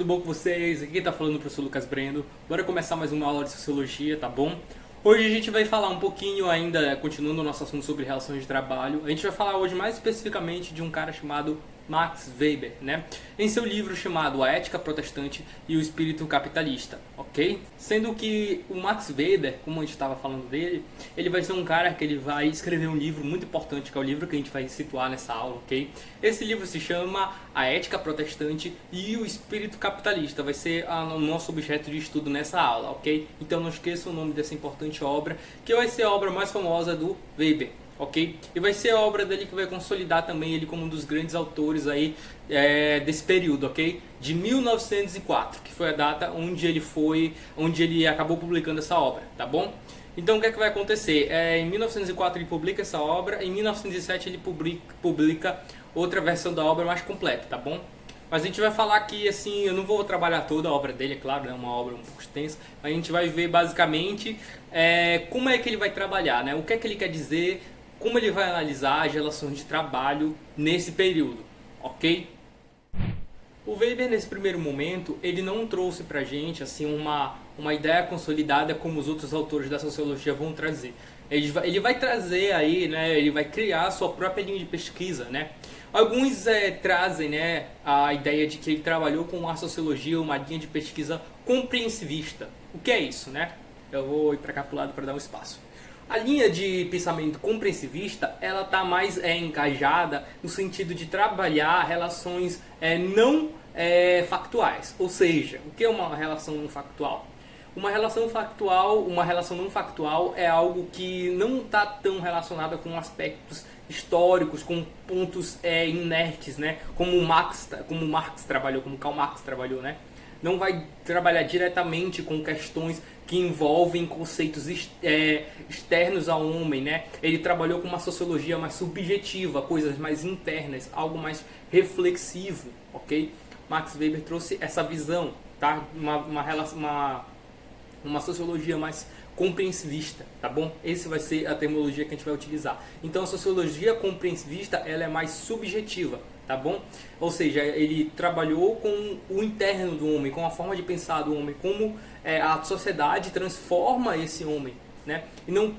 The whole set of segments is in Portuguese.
bom com vocês? Aqui tá falando o professor Lucas Brendo. Bora começar mais uma aula de Sociologia, tá bom? Hoje a gente vai falar um pouquinho ainda, continuando o nosso assunto sobre relações de trabalho. A gente vai falar hoje mais especificamente de um cara chamado Max Weber, né? Em seu livro chamado A Ética Protestante e o Espírito Capitalista, ok? Sendo que o Max Weber, como a gente estava falando dele, ele vai ser um cara que ele vai escrever um livro muito importante, que é o livro que a gente vai situar nessa aula, ok? Esse livro se chama A Ética Protestante e o Espírito Capitalista, vai ser o nosso objeto de estudo nessa aula, ok? Então não esqueça o nome dessa importante obra, que vai ser a obra mais famosa do Weber. Ok? E vai ser a obra dele que vai consolidar também ele como um dos grandes autores aí desse período, ok? De 1904, que foi a data onde ele acabou publicando essa obra, tá bom? Então o que é que vai acontecer? Em 1904 ele publica essa obra, em 1907 ele publica outra versão da obra mais completa, tá bom? Mas a gente vai falar aqui, assim, eu não vou trabalhar toda a obra dele, é claro, é uma obra um pouco extensa, mas a gente vai ver basicamente como é que ele vai trabalhar, né? O que é que ele quer dizer, como ele vai analisar as relações de trabalho nesse período, ok? O Weber, nesse primeiro momento, ele não trouxe pra gente assim, uma ideia consolidada como os outros autores da sociologia vão trazer. Ele vai trazer aí, né, ele vai criar a sua própria linha de pesquisa, né? Alguns trazem, né, a ideia de que ele trabalhou com a sociologia, uma linha de pesquisa compreensivista. O que é isso, né? Eu vou ir para cá pro lado para dar um espaço. A linha de pensamento compreensivista, ela está mais engajada no sentido de trabalhar relações não factuais. Ou seja, o que é uma relação não factual? Uma relação não factual é algo que não está tão relacionada com aspectos históricos, com pontos inertes, né? Como Marx trabalhou, como Karl Marx trabalhou, né? Não vai trabalhar diretamente com questões que envolvem conceitos externos ao homem, né? Ele trabalhou com uma sociologia mais subjetiva, coisas mais internas, algo mais reflexivo, ok? Max Weber trouxe essa visão, tá? Uma sociologia mais compreensivista, tá bom? Esse vai ser a terminologia que a gente vai utilizar. Então a sociologia compreensivista, ela é mais subjetiva, tá bom? Ou seja, ele trabalhou com o interno do homem, com a forma de pensar do homem, como a sociedade transforma esse homem, né? E não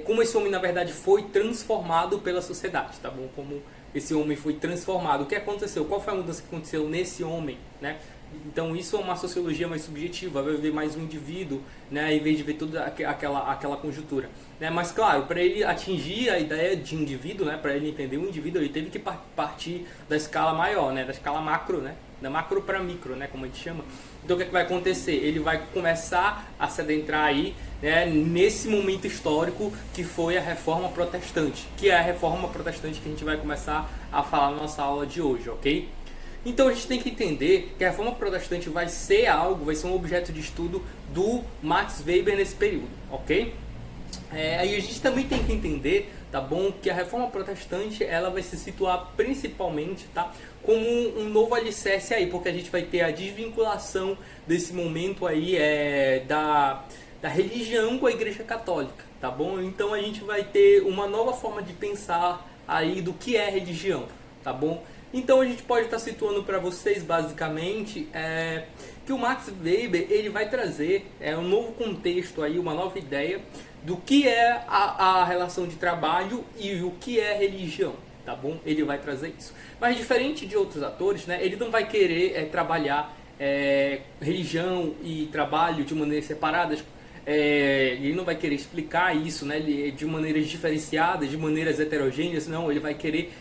como esse homem na verdade foi transformado pela sociedade, tá bom? Como esse homem foi transformado, o que aconteceu? Qual foi a mudança que aconteceu nesse homem, né? Então isso é uma sociologia mais subjetiva, vai ver mais um indivíduo, né, em vez de ver toda aquela conjuntura, né? Mas claro, para ele atingir a ideia de indivíduo, né, para ele entender o indivíduo, ele teve que partir da escala maior, né, da escala macro, né, da macro para micro, né, como a gente chama. Então o que é que vai acontecer? Ele vai começar a se adentrar aí, né, nesse momento histórico que foi a Reforma Protestante, que é a Reforma Protestante que a gente vai começar a falar na nossa aula de hoje, ok? Então a gente tem que entender que a Reforma Protestante vai ser um objeto de estudo do Max Weber nesse período, ok? Aí a gente também tem que entender, tá bom, que a Reforma Protestante ela vai se situar principalmente, tá, como um novo alicerce aí, porque a gente vai ter a desvinculação desse momento aí da religião com a Igreja Católica, tá bom? Então a gente vai ter uma nova forma de pensar aí do que é religião, tá bom? Então a gente pode estar situando para vocês basicamente que o Max Weber ele vai trazer um novo contexto aí, uma nova ideia do que é a relação de trabalho e o que é religião, tá bom? Ele vai trazer isso. Mas diferente de outros atores, né, ele não vai querer trabalhar religião e trabalho de maneiras separadas. Ele não vai querer explicar isso, né, de maneiras diferenciadas, de maneiras heterogêneas, não, ele vai querer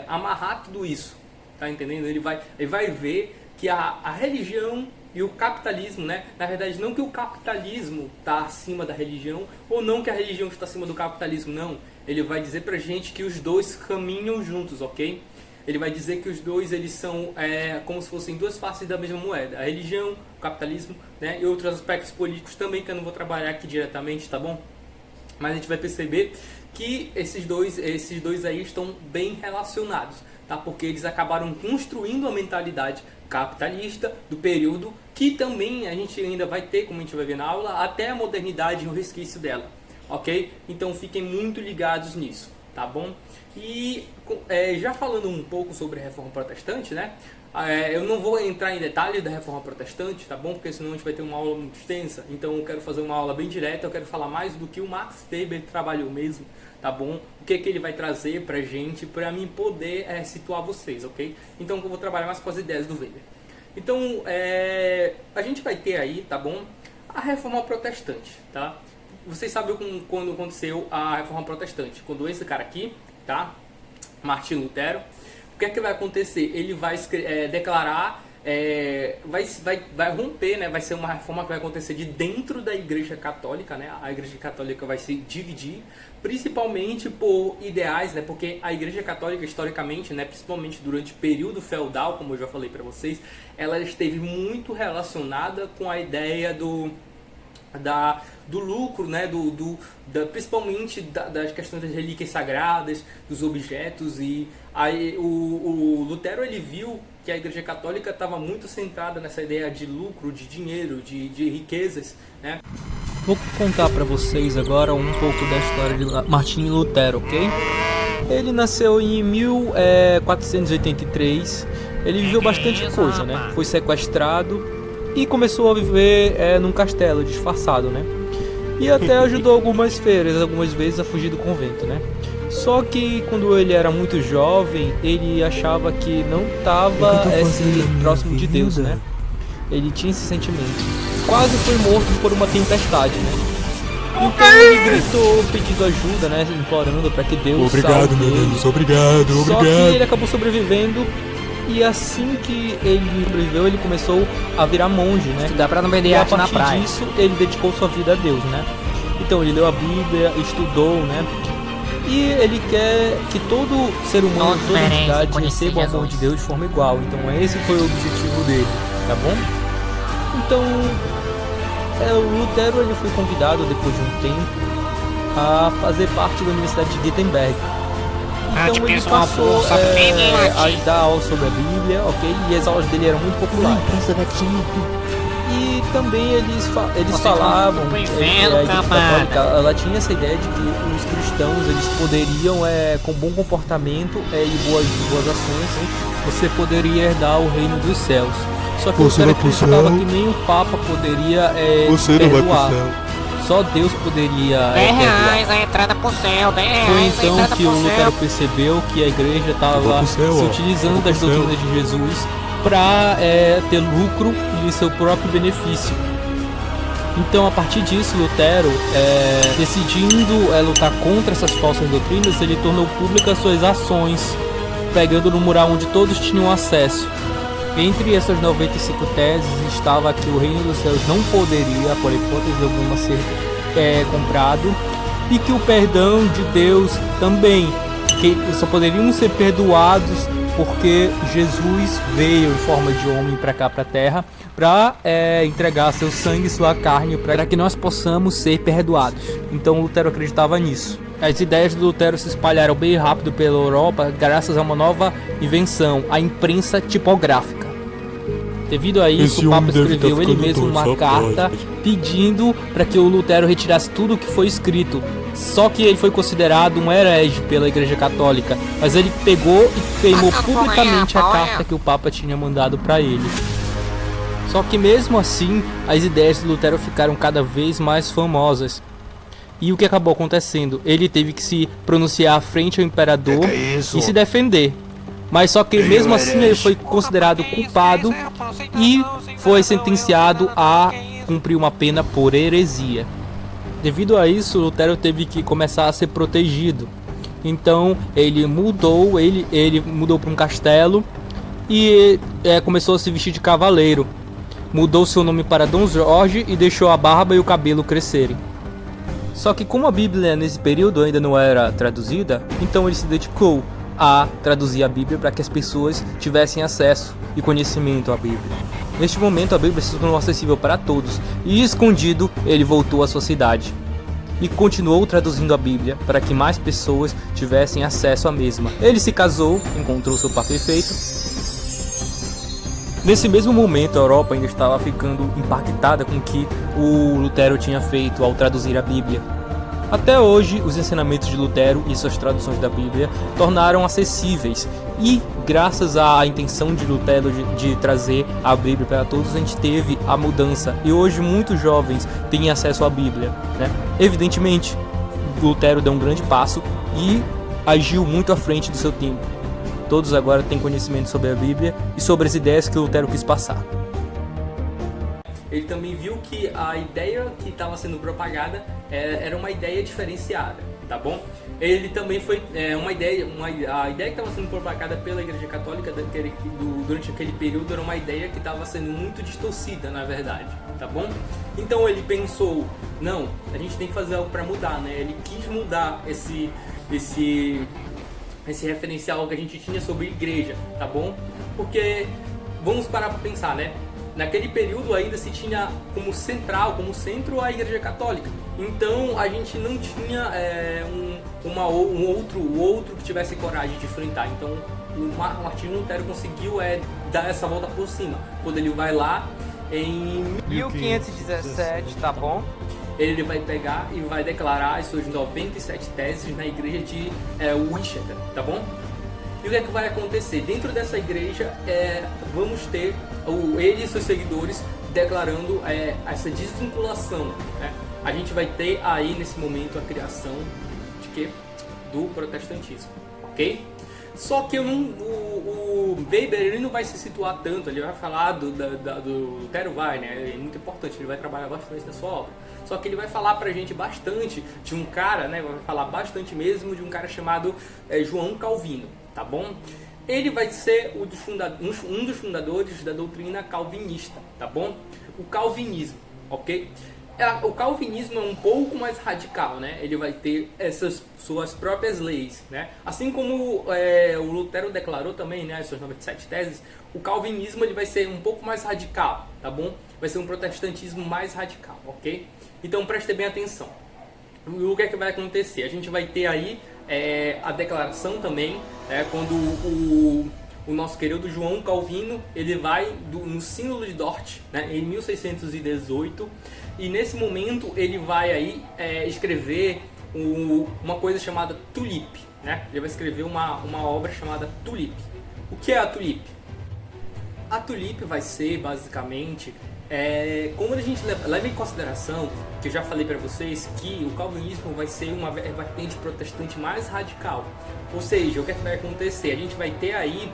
amarrar tudo isso, tá entendendo? Ele vai ver que a religião e o capitalismo, né? Na verdade, não que o capitalismo está acima da religião, ou não que a religião está acima do capitalismo, não. Ele vai dizer pra gente que os dois caminham juntos, ok? Ele vai dizer que os dois eles são como se fossem duas faces da mesma moeda. A religião, o capitalismo, né? E outros aspectos políticos também que eu não vou trabalhar aqui diretamente, tá bom? Mas a gente vai perceber que esses dois aí estão bem relacionados, tá? Porque eles acabaram construindo a mentalidade capitalista do período, que também a gente ainda vai ter, como a gente vai ver na aula, até a modernidade e o resquício dela, ok? Então fiquem muito ligados nisso, tá bom? E já falando um pouco sobre a Reforma Protestante, né? Eu não vou entrar em detalhes da Reforma Protestante, tá bom? Porque senão a gente vai ter uma aula muito extensa. Então eu quero fazer uma aula bem direta, eu quero falar mais do que o Max Weber trabalhou mesmo, tá bom? O que ele vai trazer pra gente, pra mim poder situar vocês, ok? Então eu vou trabalhar mais com as ideias do Weber. Então, a gente vai ter aí, tá bom? A Reforma Protestante, tá? Vocês sabem quando aconteceu a Reforma Protestante. Quando esse cara aqui, tá? Martinho Lutero, o que é que vai acontecer? Ele vai declarar, vai romper, né? Vai ser uma reforma que vai acontecer de dentro da Igreja Católica, né? A Igreja Católica vai se dividir, principalmente por ideais, né? Porque a Igreja Católica, historicamente, né? Principalmente durante o período feudal, como eu já falei para vocês, ela esteve muito relacionada com a ideia do lucro, né? Principalmente das questões das relíquias sagradas, dos objetos. E aí o Lutero, ele viu que a Igreja Católica estava muito centrada nessa ideia de lucro, de dinheiro, de riquezas, né? Vou contar para vocês agora um pouco da história de Martinho Lutero, ok? Ele nasceu em 1483. Ele viveu bastante coisa, né? Foi sequestrado e começou a viver num castelo disfarçado, né? E até ajudou algumas freiras, algumas vezes, a fugir do convento, né? Só que quando ele era muito jovem, ele achava que não estava próximo de Deus, né? Ele tinha esse sentimento. Quase foi morto por uma tempestade, né? Então ele gritou pedindo ajuda, né? Implorando para que Deus Obrigado, salve meu ele. Deus, obrigado. Só que ele acabou sobrevivendo. E assim que ele sobreviveu, ele começou a virar monge, né? Estudar pra não vender arte na praia. E a partir disso, ele dedicou sua vida a Deus, né? Então ele leu a Bíblia, estudou, né? E ele quer que todo ser humano, toda entidade receba o amor de Deus de forma igual. Então esse foi o objetivo dele, tá bom? Então, o Lutero, ele foi convidado depois de um tempo a fazer parte da Universidade de Wittenberg. Então ele passou a dar aulas sobre a Bíblia, ok? E as aulas dele eram muito populares. E também eles falavam que a Igreja Católica, ela tinha essa ideia de que os cristãos, eles poderiam, com bom comportamento e boas ações, você poderia herdar o reino dos céus. Só que você o cara acreditava que nem o Papa poderia você não vai pro céu. Só Deus poderia R$10 a entrada pro céu, R$10 Foi a então entrada que pro o céu. Lutero percebeu que a igreja estava se utilizando das doutrinas de Jesus para ter lucro e seu próprio benefício. Então, a partir disso, Lutero, decidindo lutar contra essas falsas doutrinas, ele tornou públicas suas ações, pegando no mural onde todos tinham acesso. Entre essas 95 teses estava que o reino dos céus não poderia, por hipótese alguma, ser comprado, e que o perdão de Deus também, que só poderiam ser perdoados porque Jesus veio em forma de homem para cá, para a terra, para entregar seu sangue e sua carne para que nós possamos ser perdoados. Então Lutero acreditava nisso. As ideias de Lutero se espalharam bem rápido pela Europa graças a uma nova invenção, a imprensa tipográfica. Devido a isso, o Papa escreveu ele mesmo uma carta pedindo para que o Lutero retirasse tudo o que foi escrito. Só que ele foi considerado um herege pela Igreja Católica, mas ele pegou e queimou publicamente a carta que o Papa tinha mandado para ele. Só que mesmo assim, as ideias de Lutero ficaram cada vez mais famosas. E o que acabou acontecendo? Ele teve que se pronunciar frente ao imperador e se defender. Mas só que mesmo assim ele foi considerado culpado e foi sentenciado a cumprir uma pena por heresia. Devido a isso, Lutero teve que começar a ser protegido. Então ele mudou para um castelo e começou a se vestir de cavaleiro. Mudou seu nome para Dom Jorge e deixou a barba e o cabelo crescerem. Só que como a Bíblia nesse período ainda não era traduzida, então ele se dedicou a traduzir a Bíblia para que as pessoas tivessem acesso e conhecimento à Bíblia. Neste momento a Bíblia se tornou acessível para todos e escondido ele voltou à sua cidade e continuou traduzindo a Bíblia para que mais pessoas tivessem acesso à mesma. Ele se casou, encontrou seu par perfeito. Nesse mesmo momento a Europa ainda estava ficando impactada com o que o Lutero tinha feito ao traduzir a Bíblia. Até hoje, os ensinamentos de Lutero e suas traduções da Bíblia tornaram acessíveis E graças à intenção de Lutero de trazer a Bíblia para todos, a gente teve a mudança. E hoje muitos jovens têm acesso à Bíblia, né? Evidentemente, Lutero deu um grande passo e agiu muito à frente do seu tempo. Todos agora têm conhecimento sobre a Bíblia e sobre as ideias que Lutero quis passar. Ele também viu que a ideia que estava sendo propagada era uma ideia diferenciada, tá bom? Ele também foi a ideia que estava sendo propagada pela Igreja Católica durante aquele período era uma ideia que estava sendo muito distorcida, na verdade, tá bom? Então ele pensou, não, a gente tem que fazer algo para mudar, né? Ele quis mudar esse referencial que a gente tinha sobre igreja, tá bom? Porque vamos parar para pensar, né? Naquele período ainda se tinha como centro a Igreja Católica. Então a gente não tinha um outro que tivesse coragem de enfrentar. Então o Martinho Lutero conseguiu dar essa volta por cima. Quando ele vai lá em 1517, tá bom? Ele vai pegar e vai declarar as suas 97 teses na igreja de Winchester, tá bom? E o que é que vai acontecer? Dentro dessa igreja, vamos ter ele e seus seguidores declarando essa desvinculação, né? A gente vai ter aí, nesse momento, a criação de quê? Do protestantismo, ok? Só que o Weber ele não vai se situar tanto, ele vai falar do Lutero vai, né? É muito importante, ele vai trabalhar bastante na sua obra. Só que ele vai falar pra gente bastante de um cara, né? Vai falar bastante mesmo de um cara chamado João Calvino, tá bom? Ele vai ser um dos fundadores da doutrina calvinista, tá bom? O calvinismo, ok? O calvinismo é um pouco mais radical, né? Ele vai ter essas suas próprias leis, né? Assim como o Lutero declarou também, né? As suas 97 teses, o calvinismo ele vai ser um pouco mais radical, tá bom? Vai ser um protestantismo mais radical, ok? Então preste bem atenção. O que é que vai acontecer? A gente vai ter aí a declaração também, quando o nosso querido João Calvino ele vai no Sínodo de Dort, né, em 1618, e nesse momento ele vai aí escrever uma coisa chamada Tulip, né? Ele vai escrever uma obra chamada Tulip. O que é a Tulip? A Tulip vai ser basicamente como a gente leva em consideração, que eu já falei para vocês, que o calvinismo vai ser uma vertente protestante mais radical. Ou seja, o que é que vai acontecer? A gente vai ter aí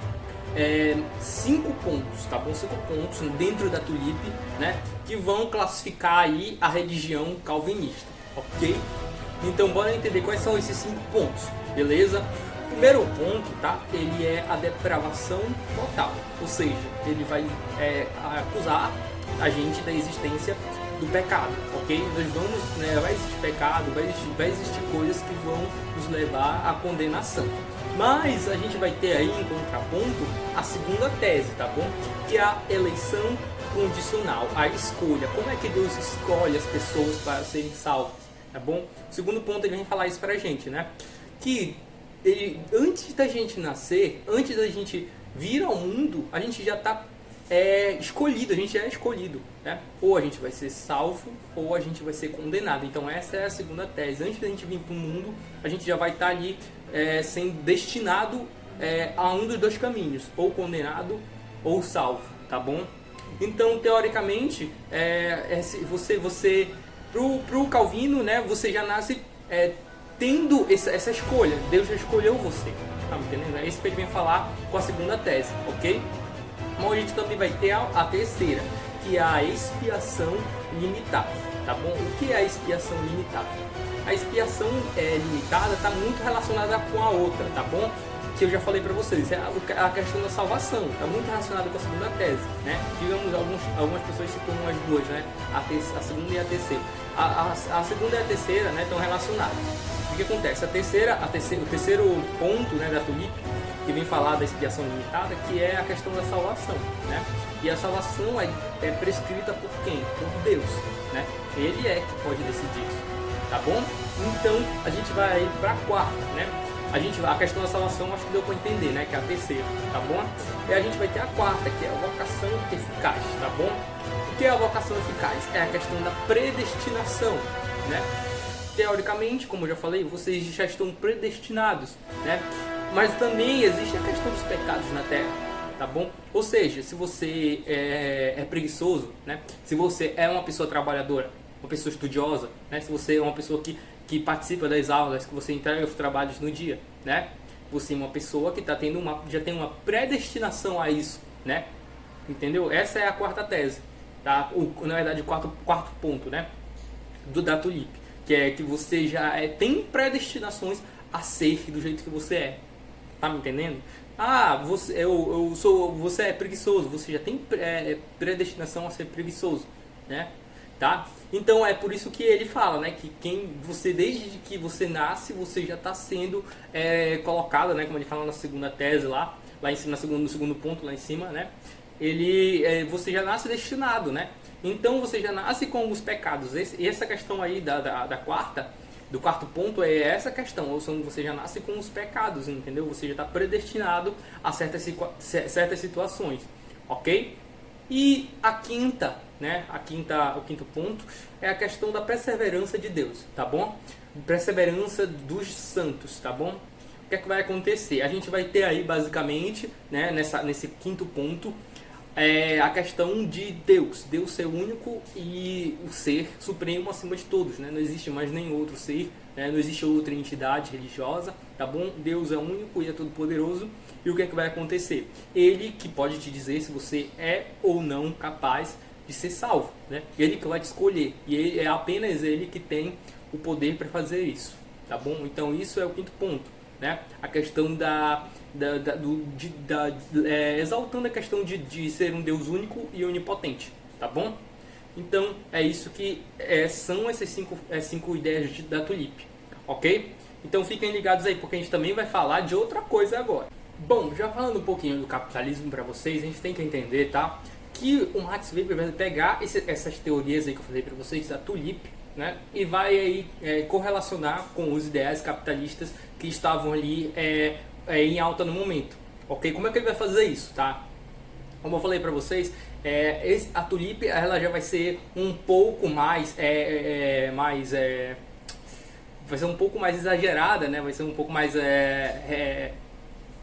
5 pontos, tá bom? 5 pontos dentro da Tulip, né? Que vão classificar aí a religião calvinista, ok? Então bora entender quais são esses 5 pontos, beleza? O primeiro ponto, tá? Ele é a depravação total, ou seja, ele vai acusar a gente da existência do pecado, ok? Nós vamos, né, vai existir pecado, vai existir coisas que vão nos levar à condenação. Mas a gente vai ter aí em contraponto a segunda tese, tá bom? Que é a eleição condicional, a escolha. Como é que Deus escolhe as pessoas para serem salvas, tá bom? O segundo ponto ele vem falar isso pra gente, né? Que antes da gente nascer, antes da gente vir ao mundo, a gente já está escolhido, a gente é escolhido, né? Ou a gente vai ser salvo, ou a gente vai ser condenado. Então essa é a segunda tese. Antes da gente vir para o mundo, a gente já vai estar ali sendo destinado a um dos dois caminhos, ou condenado ou salvo, tá bom? Então teoricamente, você pro Calvino, né? Você já nasce tendo essa escolha. Deus já escolheu você, tá me entendendo? É isso que ele vem falar com a segunda tese, ok? Mas a gente também vai ter a terceira, que é a expiação limitada, tá bom? O que é a expiação limitada? A expiação limitada está muito relacionada com a outra, tá bom? Que eu já falei para vocês, é a questão da salvação, está muito relacionada com a segunda tese, né? Digamos, algumas pessoas situam as duas, né? A segunda e a terceira. A segunda e a terceira, né, estão relacionadas. O que acontece? O terceiro ponto, né, da Tulip, que vem falar da expiação limitada, que é a questão da salvação, né? E a salvação é prescrita por quem? Por Deus, né? Ele que pode decidir isso, tá bom? Então a gente vai para a quarta, né? A questão da salvação acho que deu para entender, né? Que é a terceira, tá bom? E a gente vai ter a quarta, que é a vocação eficaz, tá bom? O que é a vocação eficaz? É a questão da predestinação, né? Teoricamente, como eu já falei, vocês já estão predestinados, né? Mas também existe a questão dos pecados na terra, tá bom? Ou seja, se você é preguiçoso, né? Se você é uma pessoa trabalhadora, uma pessoa estudiosa, né? Se você é uma pessoa que participa das aulas, que você entrega os trabalhos no dia, né? Você é uma pessoa que tá tendo já tem uma predestinação a isso, né? Entendeu? Essa é a quarta tese, tá? Na verdade, o quarto ponto, né? Da Tulip, que é que você já tem predestinações a ser do jeito que você é. Tá me entendendo? Ah, você é preguiçoso, você já tem predestinação a ser preguiçoso, né? Tá? Então é por isso que ele fala, né, que desde que você nasce, você já está sendo colocado, né, como ele fala na segunda tese lá em cima, no segundo ponto lá em cima, né? Você já nasce destinado, né? Então você já nasce com os pecados. E essa questão aí do quarto ponto é essa questão, ou seja, você já nasce com os pecados, entendeu? Você já está predestinado a certas situações, ok? E a quinta, né? O quinto ponto é a questão da perseverança de Deus, tá bom? Perseverança dos santos, tá bom? O que é que vai acontecer? A gente vai ter aí basicamente, né, nesse quinto ponto, a questão de Deus ser único e o ser supremo acima de todos, né? Não existe mais nenhum outro ser, né? Não existe outra entidade religiosa, tá bom? Deus é único e é todo poderoso. E o que é que vai acontecer? Ele que pode te dizer se você é ou não capaz de ser salvo, né? Ele que vai te escolher e é apenas ele que tem o poder para fazer isso, tá bom? Então isso é o quinto ponto, né? A questão exaltando a questão de ser um Deus único e onipotente, tá bom? Então é isso que são essas cinco ideias da Tulip, ok? Então fiquem ligados aí, porque a gente também vai falar de outra coisa agora. Bom, já falando um pouquinho do capitalismo para vocês, a gente tem que entender, tá? Que o Max Weber vai pegar essas teorias aí que eu falei para vocês da Tulip, né? E vai aí correlacionar com os ideais capitalistas que estavam ali em alta no momento, ok? Como é que ele vai fazer isso, tá? Como eu falei para vocês, a Tulip ela já vai ser um pouco mais vai ser um pouco mais exagerada, né? Vai ser um pouco mais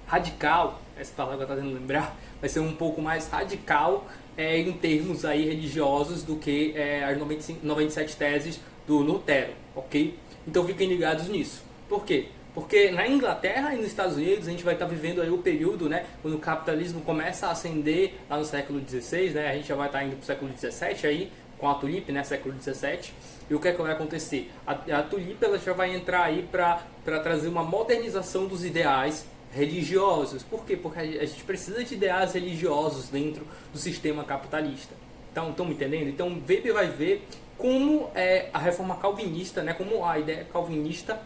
radical, essa palavra que eu estou tentando lembrar, vai ser um pouco mais radical em termos aí religiosos do que as 97 teses do Lutero, ok? Então fiquem ligados nisso. Por quê? Porque na Inglaterra e nos Estados Unidos a gente vai estar vivendo aí o período, né, quando o capitalismo começa a ascender lá no século XVI, né? A gente já vai estar indo para o século XVII aí, com a Tulip, né, século XVII. E o que é que vai acontecer? A Tulip ela já vai entrar aí para trazer uma modernização dos ideais religiosos. Por quê? Porque a gente precisa de ideais religiosos dentro do sistema capitalista. Então, estão me entendendo? Então, Weber vai ver como a reforma calvinista, né, como a ideia calvinista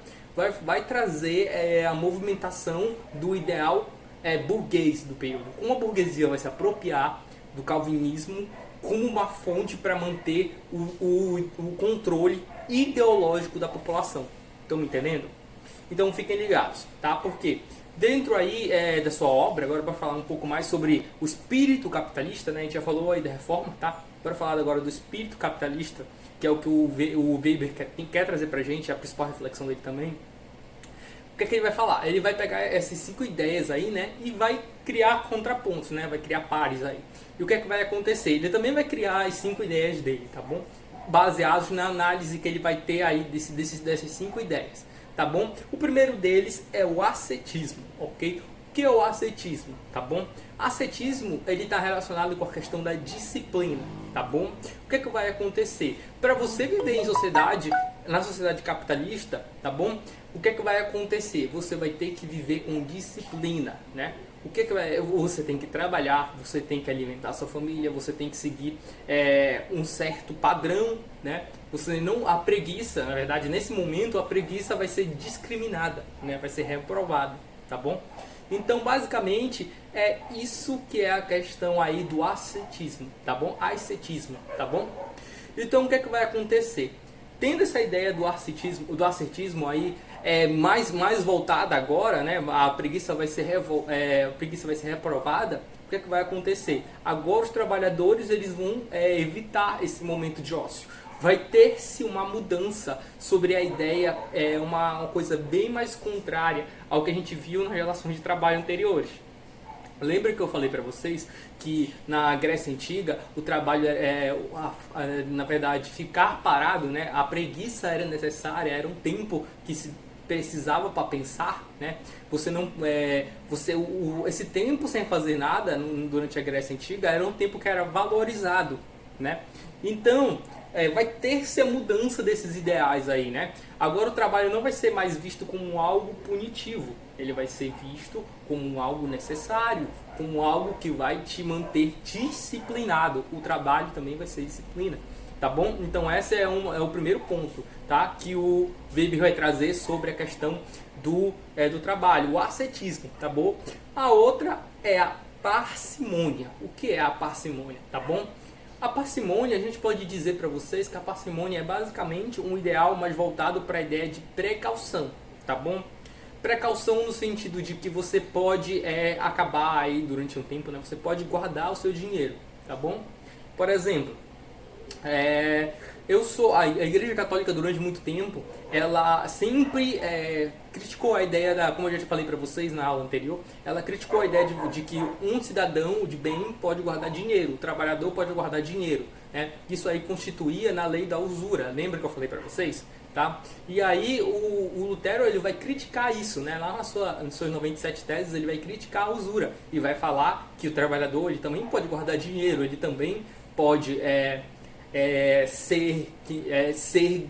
vai trazer a movimentação do ideal burguês do período. Como a burguesia vai se apropriar do calvinismo como uma fonte para manter o controle ideológico da população. Estão me entendendo? Então fiquem ligados, tá? Porque dentro aí da sua obra, agora para falar um pouco mais sobre o espírito capitalista, né? A gente já falou aí da reforma, tá? Agora falar agora do espírito capitalista, que é o que o Weber quer trazer pra gente, a principal reflexão dele também. O que é que ele vai falar? Ele vai pegar essas 5 ideias aí, né? E vai criar contrapontos, né? Vai criar pares aí. E o que é que vai acontecer? Ele também vai criar as 5 ideias dele, tá bom? Baseados na análise que ele vai ter aí dessas 5 ideias, tá bom? O primeiro deles é o ascetismo, ok? O que é o ascetismo, tá bom? Ascetismo, ele está relacionado com a questão da disciplina, tá bom? O que é que vai acontecer? Para você viver em sociedade, na sociedade capitalista, tá bom? O que é que vai acontecer? Você vai ter que viver com disciplina, né? O que é que você tem que trabalhar, você tem que alimentar a sua família, você tem que seguir um certo padrão, né? A preguiça, na verdade, nesse momento, a preguiça vai ser discriminada, né? Vai ser reprovada, tá bom? Então, basicamente, é isso que é a questão aí do ascetismo, tá bom? Ascetismo, tá bom? Então, o que é que vai acontecer? Tendo essa ideia do ascetismo aí mais voltada agora, né? A preguiça vai ser reprovada. O que é que vai acontecer? Agora os trabalhadores eles vão evitar esse momento de ócio. vai ter-se uma mudança sobre a ideia, uma coisa bem mais contrária ao que a gente viu nas relações de trabalho anteriores. Lembra que eu falei para vocês que na Grécia Antiga o trabalho na verdade, ficar parado, né? A preguiça era necessária, era um tempo que se precisava para pensar, né? Esse tempo sem fazer nada durante a Grécia Antiga era um tempo que era valorizado, né? Então vai ter-se a mudança desses ideais aí, né? Agora o trabalho não vai ser mais visto como algo punitivo, ele vai ser visto como algo necessário, como algo que vai te manter disciplinado. O trabalho também vai ser disciplina, tá bom? Então esse é o primeiro ponto, tá? Que o Weber vai trazer sobre a questão do trabalho, o ascetismo, tá bom? A outra é a parcimônia. O que é a parcimônia, tá bom? A parcimônia, a gente pode dizer para vocês que a parcimônia é basicamente um ideal mais voltado para a ideia de precaução, tá bom? Precaução no sentido de que você pode acabar aí durante um tempo, né? Você pode guardar o seu dinheiro, tá bom? Por exemplo, a Igreja Católica durante muito tempo, ela sempre criticou a ideia como eu já falei para vocês na aula anterior, ela criticou a ideia de que um cidadão de bem pode guardar dinheiro, o trabalhador pode guardar dinheiro, né? Isso aí constituía na lei da usura, lembra que eu falei para vocês? Tá? E aí o Lutero ele vai criticar isso, né? Lá nas suas 97 teses ele vai criticar a usura e vai falar que o trabalhador ele também pode guardar dinheiro, ele também pode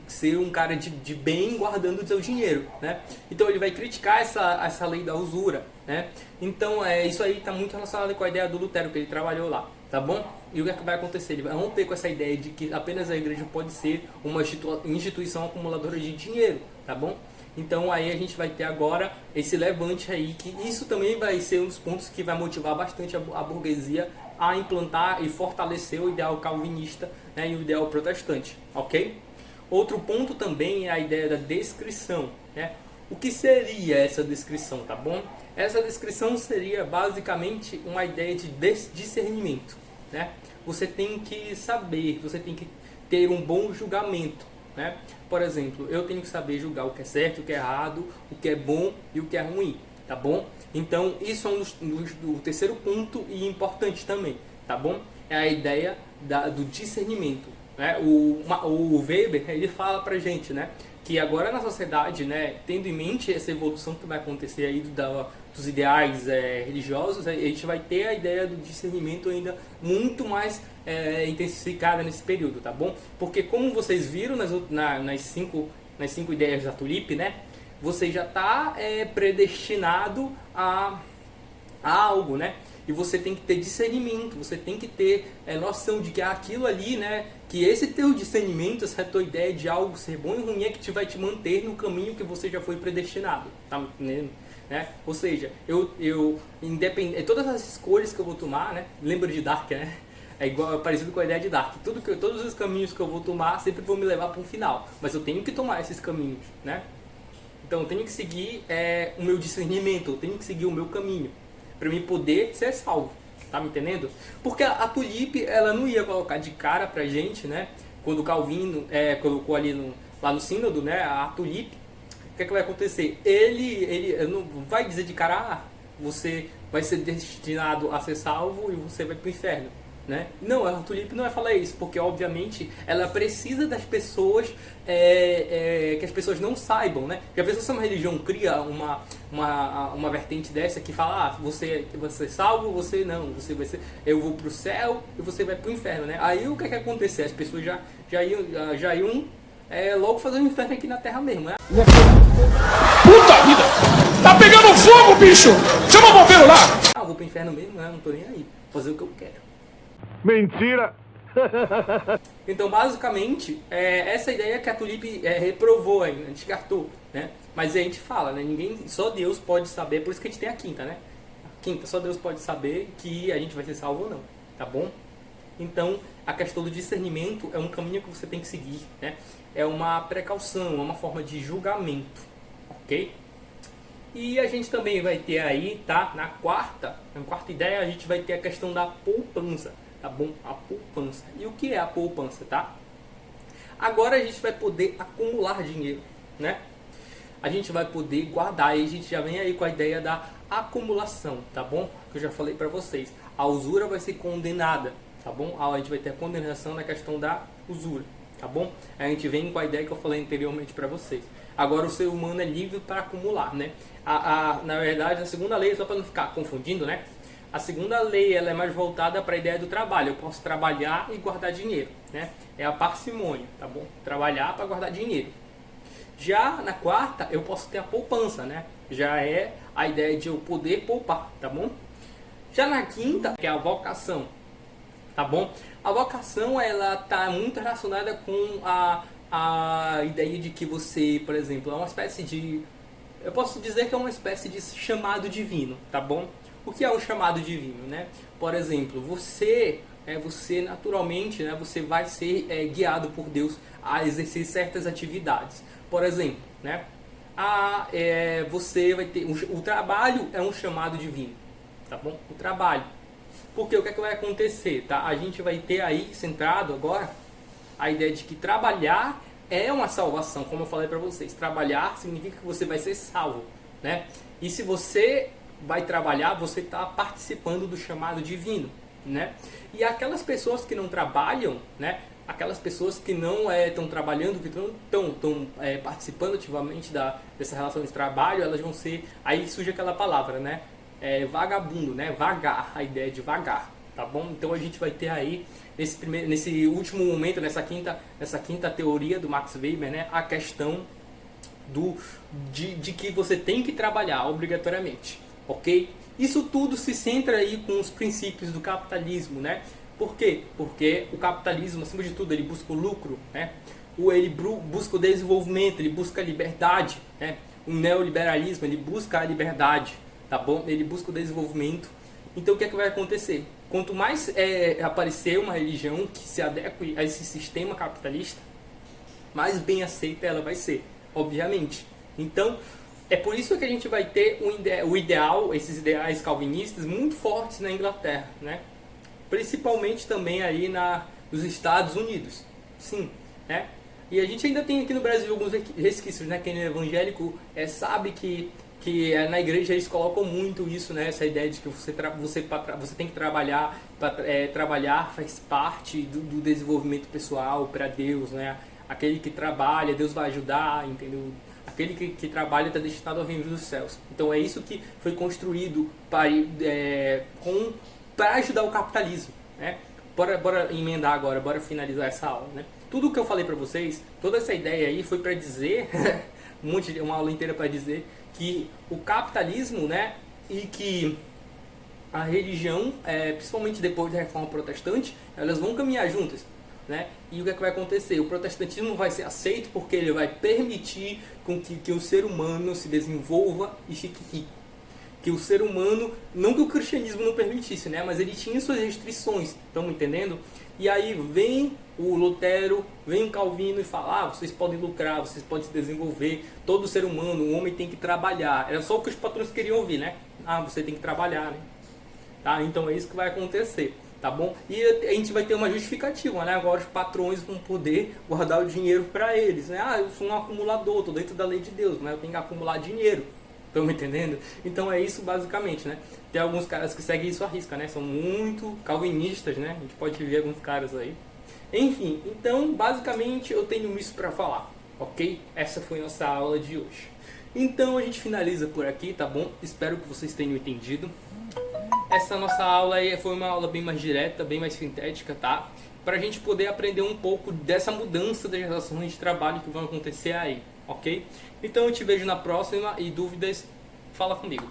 ser um cara de bem guardando o seu dinheiro, né? Então ele vai criticar essa lei da usura, né? Então isso aí está muito relacionado com a ideia do Lutero que ele trabalhou lá, tá bom? E o que é que vai acontecer? Ele vai romper com essa ideia de que apenas a igreja pode ser uma instituição acumuladora de dinheiro, tá bom? Então aí a gente vai ter agora esse levante aí, que isso também vai ser um dos pontos que vai motivar bastante a burguesia a implantar e fortalecer o ideal calvinista, né, e o ideal protestante, ok? Outro ponto também é a ideia da descrição, né? O que seria essa descrição, tá bom? Essa descrição seria basicamente uma ideia de discernimento, né? Você tem que saber, você tem que ter um bom julgamento, né? Por exemplo, eu tenho que saber julgar o que é certo, o que é errado, o que é bom e o que é ruim, tá bom? Então isso é o terceiro ponto e importante também, tá bom? É a ideia do discernimento, né? O Weber ele fala pra gente, né, que agora na sociedade, né, tendo em mente essa evolução que vai acontecer aí dos ideais religiosos, a gente vai ter a ideia do discernimento ainda muito mais intensificada nesse período, tá bom? Porque como vocês viram nas cinco ideias da Tulip, né, você já está predestinado a algo, né? E você tem que ter discernimento, você tem que ter noção de que aquilo ali, né? Que esse teu discernimento, essa tua ideia de algo ser bom e ruim é que vai te manter no caminho que você já foi predestinado, tá me entendendo? Né? Ou seja, todas as escolhas que eu vou tomar, né? Lembra de Dark, né? É parecido com a ideia de Dark. Todos os caminhos que eu vou tomar sempre vão me levar para um final, mas eu tenho que tomar esses caminhos, né? Então eu tenho que seguir o meu discernimento, eu tenho que seguir o meu caminho para mim poder ser salvo, tá me entendendo? Porque a Tulip, ela não ia colocar de cara pra gente, né? Quando o Calvino colocou ali lá no sínodo, né? A Tulip, o que é que vai acontecer? Ele não vai dizer de cara, você vai ser destinado a ser salvo e você vai pro inferno, né? Não, a Tulip não vai falar isso, porque obviamente ela precisa das pessoas, que as pessoas não saibam, né? Porque a pessoa, se uma religião cria uma vertente dessa que fala, você vai ser salvo, você não, eu vou pro céu e você vai pro inferno, né? Aí o que é que acontecer? As pessoas já iam logo fazer um inferno aqui na Terra mesmo, né? Puta vida! Tá pegando fogo, bicho! Chama o bombeiro lá! Eu vou pro inferno mesmo, né? Não tô nem aí, vou fazer o que eu quero. Mentira! Então, basicamente, essa ideia que a Tulip reprovou ainda, descartou, né? Mas a gente fala, né? Só Deus pode saber, por isso que a gente tem a quinta, né? A quinta, só Deus pode saber que a gente vai ser salvo ou não, tá bom? Então, a questão do discernimento é um caminho que você tem que seguir, né? É uma precaução, é uma forma de julgamento, ok? E a gente também vai ter aí, tá? Na quarta ideia, a gente vai ter a questão da poupança. Tá bom? A poupança. E o que é a poupança, tá? Agora a gente vai poder acumular dinheiro, né? A gente vai poder guardar, e a gente já vem aí com a ideia da acumulação, tá bom? Que eu já falei para vocês. A usura vai ser condenada, tá bom? A gente vai ter a condenação na questão da usura, tá bom? A gente vem com a ideia que eu falei anteriormente para vocês. Agora o ser humano é livre para acumular, né? Na verdade, a segunda lei, só para não ficar confundindo, né? A segunda lei, ela é mais voltada para a ideia do trabalho. Eu posso trabalhar e guardar dinheiro, né? É a parcimônia, tá bom? Trabalhar para guardar dinheiro. Já na quarta, eu posso ter a poupança, né? Já é a ideia de eu poder poupar, tá bom? Já na quinta, que é a vocação, tá bom? A vocação, ela tá muito relacionada com a ideia de que você, por exemplo, é uma espécie de... Eu posso dizer que é uma espécie de chamado divino, tá bom? O que é um chamado divino, né? Por exemplo, você naturalmente, né, você vai ser guiado por Deus a exercer certas atividades. Por exemplo, né, você vai ter o trabalho é um chamado divino, tá bom? O trabalho, porque o que é que vai acontecer, tá? A gente vai ter aí centrado agora a ideia de que trabalhar é uma salvação, como eu falei para vocês. Trabalhar significa que você vai ser salvo, né? E se você vai trabalhar, você está participando do chamado divino, né? E aquelas pessoas que não trabalham, né? Aquelas pessoas que não estão trabalhando, que estão participando ativamente dessa relação de trabalho, elas vão ser... Aí surge aquela palavra, né? Vagabundo, né? Vagar, a ideia de vagar, tá bom? Então a gente vai ter aí, nesse último momento, nessa quinta teoria do Max Weber, né? A questão de que você tem que trabalhar obrigatoriamente, ok? Isso tudo se centra aí com os princípios do capitalismo, né? Por quê? Porque o capitalismo, acima de tudo, ele busca o lucro, né? Ele busca o desenvolvimento, ele busca a liberdade, né? O neoliberalismo, ele busca a liberdade, tá bom? Ele busca o desenvolvimento. Então o que é que vai acontecer? Quanto mais aparecer uma religião que se adeque a esse sistema capitalista, mais bem aceita ela vai ser, obviamente. Então, é por isso que a gente vai ter o ideal, esses ideais calvinistas muito fortes na Inglaterra, né? Principalmente também aí nos Estados Unidos, sim, né? E a gente ainda tem aqui no Brasil alguns resquícios, né? Quem é evangélico sabe que na igreja eles colocam muito isso, né? Essa ideia de que você tem que trabalhar, trabalhar faz parte do desenvolvimento pessoal para Deus, né? Aquele que trabalha, Deus vai ajudar, entendeu? Aquele que trabalha está destinado ao reino dos céus. Então é isso que foi construído para ajudar o capitalismo, né? Bora emendar agora, bora finalizar essa aula, né? Tudo o que eu falei para vocês, toda essa ideia aí foi para dizer, uma aula inteira para dizer que o capitalismo, né, e que a religião, principalmente depois da Reforma Protestante, elas vão caminhar juntas, né? E o que é que vai acontecer? O protestantismo vai ser aceito porque ele vai permitir com que o ser humano se desenvolva e fique rico. Que o ser humano, não que o cristianismo não permitisse, né? Mas ele tinha suas restrições, estão entendendo? E aí vem o Lutero, vem o Calvino e fala, vocês podem lucrar, vocês podem se desenvolver, todo ser humano, o homem tem que trabalhar. Era só o que os patrões queriam ouvir, né? Você tem que trabalhar, né? Tá? Então é isso que vai acontecer, tá bom? E a gente vai ter uma justificativa, né? Agora os patrões vão poder guardar o dinheiro para eles, né? Eu sou um acumulador, estou dentro da lei de Deus, mas eu tenho que acumular dinheiro. Estão me entendendo? Então é isso basicamente, né? Tem alguns caras que seguem isso à risca, né? São muito calvinistas, né? A gente pode ver alguns caras aí. Enfim, então basicamente eu tenho isso para falar, ok? Essa foi nossa aula de hoje. Então a gente finaliza por aqui, tá bom? Espero que vocês tenham entendido. Essa nossa aula aí foi uma aula bem mais direta, bem mais sintética, tá? Pra gente poder aprender um pouco dessa mudança das relações de trabalho que vão acontecer aí, ok? Então eu te vejo na próxima e dúvidas, fala comigo.